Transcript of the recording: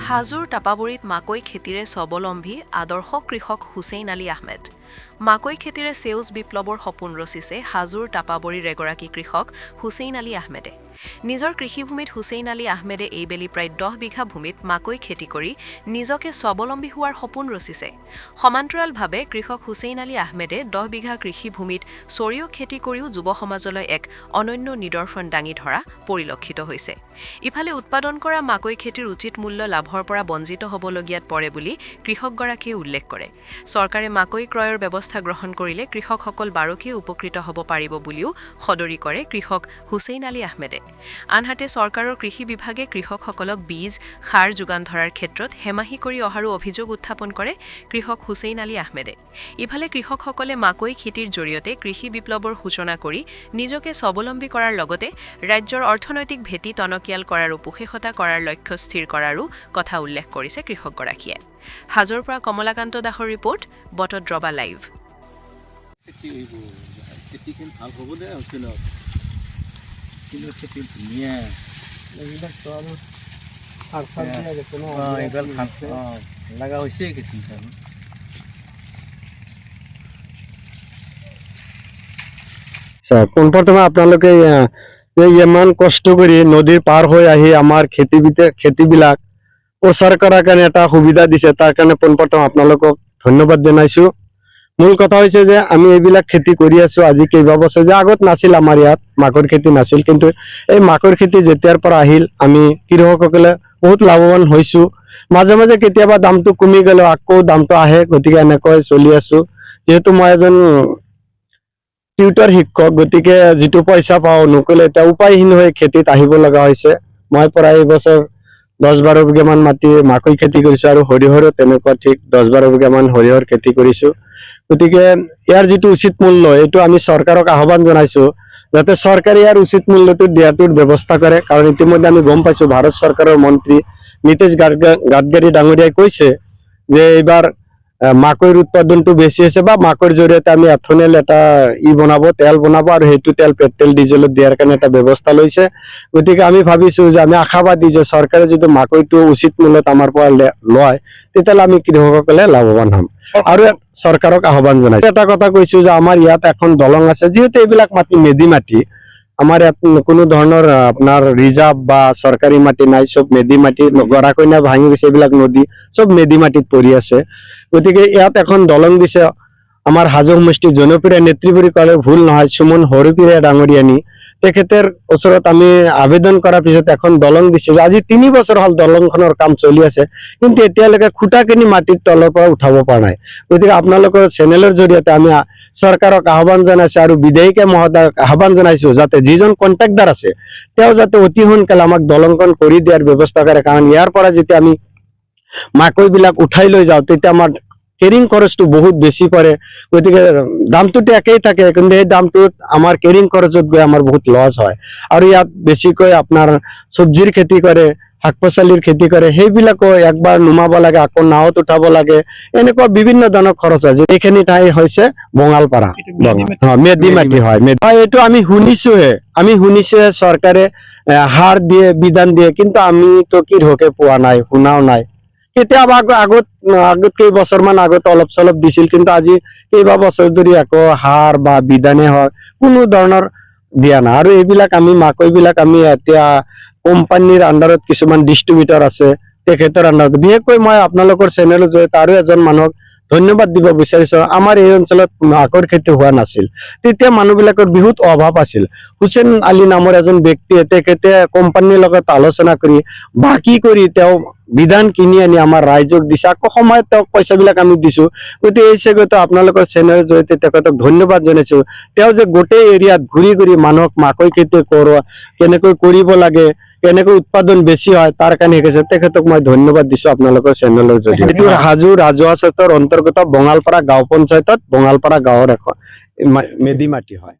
হাজোৰ টাপাবুৰীত মাকৈ খেতিৰে স্বাৱলম্বী আদৰ্শ কৃষক হুছেইন আলী আহমেদ। মাকৈ খেতিৰে সেউজ বিপ্লৱৰ সপোন ৰচিছে হাজোৰ টাপাবুৰীৰ এগৰাকী কৃষক হুছেইন আলী আহমেদে। নিজৰ কৃষিভূমিত হুছেইন আলী আহমেদে এইবেলি প্ৰায় 10 বিঘা ভূমিত মাকৈ খেতি কৰি নিজকে স্বাৱলম্বী হোৱাৰ সপোন ৰচিছে। সমান্তৰালভাৱে কৃষক হুছেইন আলী আহমেদে 10 বিঘা কৃষিভূমিত সৰিয়হ খেতি কৰিও যুৱ সমাজলৈ এক অনন্য নিদৰ্শন দাঙি ধৰা পৰিলক্ষিত হৈছে। ইফালে উৎপাদন কৰা মাকৈ খেতিৰ উচিত মূল্য লাভৰ পৰা বঞ্চিত হ'বলগীয়াত পৰে বুলি কৃষকগৰাকীয়ে উল্লেখ কৰে। চৰকাৰে মাকৈ ক্ৰয়ৰ ব্যৱস্থা গ্ৰহণ কৰিলে কৃষকসকল বাৰুকৈয়ে উপকৃত হ'ব পাৰিব বুলিও সদৰি কৰে কৃষক হুছেইন আলী আহমেদে। আনহাতে চৰকাৰৰ কৃষি বিভাগে কৃষকসকলক বীজ, সাৰ যোগান ধৰাৰ ক্ষেত্ৰত হেমাহি কৰি অহাৰো অভিযোগ উত্থাপন কৰে কৃষক হুছেইন আলী আহমেদে। ইফালে কৃষকসকলে মাকৈ খেতিৰ জৰিয়তে কৃষি বিপ্লৱৰ সূচনা কৰি নিজকে স্বাৱলম্বী কৰাৰ লগতে ৰাজ্যৰ অৰ্থনৈতিক ভেটি টনকিয়াল কৰাৰো পোষেকতা কৰাৰ লক্ষ্য স্থিৰ কৰাৰো কথা উল্লেখ কৰিছে কৃষকগৰাকীয়ে। হাজোৰ পৰা কমলাকান্ত দাসৰ ৰিপৰ্ট, বটদ্ৰৱা লাইভ। পোনপ্ৰথমে আপোনালোকে ইমান কষ্ট কৰি নদীৰ পাৰ হৈ আহি আমাৰ খেতিবিলাক প্ৰচাৰ কৰাৰ কাৰণে এটা সুবিধা দিছে, তাৰ কাৰণে পোনপ্ৰথমে আপোনালোকক ধন্যবাদ জনাইছো। মূল কথা হৈছে যে আমি এইবিলাক খেতি কৰি আছো আজি কেইবা বছৰ যে আগত নাছিল, আমাৰ ইয়াত মাকৈ খেতি নাছিল, কিন্তু এই মাকৈ খেতি যেতিয়াৰ পৰা আহিল আমি কৃষকসকলে বহুত লাভৱান হৈছো। মাজে মাজে কেতিয়াবা দামটো কমি গ'লে আকৌ দামটো আহে, গতিকে এনেকৈ চলি আছো। যিহেতু মই এজন টিউটৰ শিক্ষক, গতিকে যিটো পইচা পাওঁ নকলে এতিয়া উপায়হীন হৈ খেতিত আহিব লগা হৈছে। মই প্ৰায় এইবছৰ 10-12 বিঘামান মাটি মাকৈ খেতি কৰিছো আৰু সৰিয়হৰো তেনেকুৱা ঠিক 10-12 বিঘামান সৰিয়হৰ খেতি কৰিছো। গতিকে ইয়াৰ যিটো উচিত মূল্য এইটো আমি চৰকাৰক আহ্বান জনাইছো যাতে চৰকাৰে ইয়াৰ উচিত মূল্যটো দিয়াটোৰ ব্যৱস্থা কৰে, কাৰণ ইতিমধ্যে আমি গম পাইছো ভাৰত চৰকাৰৰ মন্ত্ৰী নীতিশ গাডকাৰী ডাঙৰীয়াই কৈছে যে এইবাৰ মাকৈৰ উৎপাদনটো বেছি হৈছে বা মাকৈৰ জৰিয়তে আমি এথনেল এটা বনাব, তেল বনাব আৰু সেইটো তেল পেট্ৰল ডিজেলত দিয়াৰ কাৰণে এটা ব্যৱস্থা লৈছে। গতিকে আমি ভাবিছো যে আমি আশাবাদী যে চৰকাৰে যদি মাকৈটো উচিত মূল্যত আমাৰ পৰা লয় তেতিয়াহ'লে আমি কৃষকসকলে লাভৱান হ'ম আৰু চৰকাৰক আহ্বান জনাইছো। এটা কথা কৈছো যে আমাৰ ইয়াত এখন দলং আছে, যিহেতু এইবিলাক মাটি মেদি মাটি, আমাৰ ইয়াত কোনো ধৰণৰ আপোনাৰ ৰিজাৰ্ভ বা চৰকাৰী মাটি নাই, চব মেদি মাটি, গৰাকইনা ভাঙি গৈছে, এইবিলাক নদী চব মেদি মাটিত পৰি আছে। গতিকে ইয়াত এখন দলং দিছে আমাৰ হাজো সমষ্টিৰ জনপ্ৰিয় নেত্ৰী বুলি ক'লে ভুল নহয়, সুমন হৰিপিৰে ডাঙৰীয়ানী, তেখেতৰ ওচৰত আমি আবেদন কৰাৰ পিছত এখন দলং দিছে। আজি 3 বছৰ হ'ল দলংখনৰ কাম চলি আছে, কিন্তু এতিয়ালৈকে খুঁটাখিনি মাটিৰ তলৰ পৰা উঠাব পৰা নাই। গতিকে আপোনালোকৰ চেনেলৰ জৰিয়তে আমি চৰকাৰক আহ্বান জনাইছো আৰু বিধায়িকা মহোদয়ক আহ্বান জনাইছো যাতে যিজন কণ্ট্ৰেক্টৰ আছে তেওঁ যাতে অতি সোনকালে আমাক দলংখন কৰি দিয়াৰ ব্যৱস্থা কৰে, কাৰণ ইয়াৰ পৰা যেতিয়া আমি মাকৈবিলাক উঠাই লৈ যাওঁ তেতিয়া আমাৰ কেৰিং খৰচটো বহুত বেছি পৰে। গতিকে দামটোতো একেই থাকে, কিন্তু এই দামটোত আমাৰ কেৰিং খৰচত গৈ আমাৰ বহুত লছ হয়। আৰু ইয়াত বেছিকৈ আপোনাৰ চব্জিৰ খেতি কৰে, শাক পাচলিৰ খেতি কৰে, সেইবিলাকো একবাৰ নুমাব লাগে, আকৌ নাৱত উঠাব লাগে, এনেকুৱা বিভিন্ন ধৰণৰ খৰচ হয়। এইখিনি ঠাই হৈছে বঙালপাৰা, মেদি মাটি হয়। এইটো আমি শুনিছোহে চৰকাৰে সাৰ দিয়ে, বিধান দিয়ে, কিন্তু আমিতো কৃষকে পোৱা নাই, শুনাও নাই। কেতিয়াবা আগত কেইবছৰমান আগত অলপ চলপ দিছিল, কিন্তু আজি কেইবা বছৰ ধৰি আকৌ সাৰ বা বিধানে হওক কোনো ধৰণৰ দিয়া নাই। আৰু এইবিলাক আমি মাকৈবিলাক আমি এতিয়া কোম্পানীৰ আণ্ডাৰত কিছুমান ডিষ্ট্ৰিবিউটৰ আছে, তেখেতৰ আণ্ডাৰত। বিশেষকৈ মই আপোনালোকৰ চেনেলৰ জৰিয়তে আৰু এজন মানুহক ধন্যবাদ দিব বিচাৰিছো। আমাৰ এই অঞ্চলত মাকৈৰ খেতি হোৱা নাছিল, তেতিয়া মানুহবিলাকৰ বহুত অভাৱ আছিল। হুছেইন আলী নামৰ এজন ব্যক্তিয়ে তেখেতে কোম্পানীৰ লগত আলোচনা কৰি বাকী কৰি তেওঁ বিধান কিনি আনি আমাৰ ৰাইজক দিছে, আকৌ সময়ত তেওঁক পইচাবিলাক আমি দিছো। গতিকে এই চেগতে আপোনালোকৰ চেনেলৰ জৰিয়তে তেখেতক ধন্যবাদ জনাইছো। তেওঁ যে গোটেই এৰিয়াত ঘূৰি ঘূৰি মানুহক মাকৈ খেতি কৰোৱা কেনেকৈ কৰিব লাগে, কেনেকৈ উৎপাদন বেছি হয় তাৰ কাৰণে শিকাইছে, তেখেতক মই ধন্যবাদ দিছো আপোনালোকৰ চেনেলৰ জৰিয়তে। এইটো হাজো ৰাজহুৱা ক্ষেত্ৰৰ অন্তৰ্গত বঙালপাৰা গাঁও পঞ্চায়তত বঙালপাৰা গাঁৱৰ এখন মেদি মাটি হয়।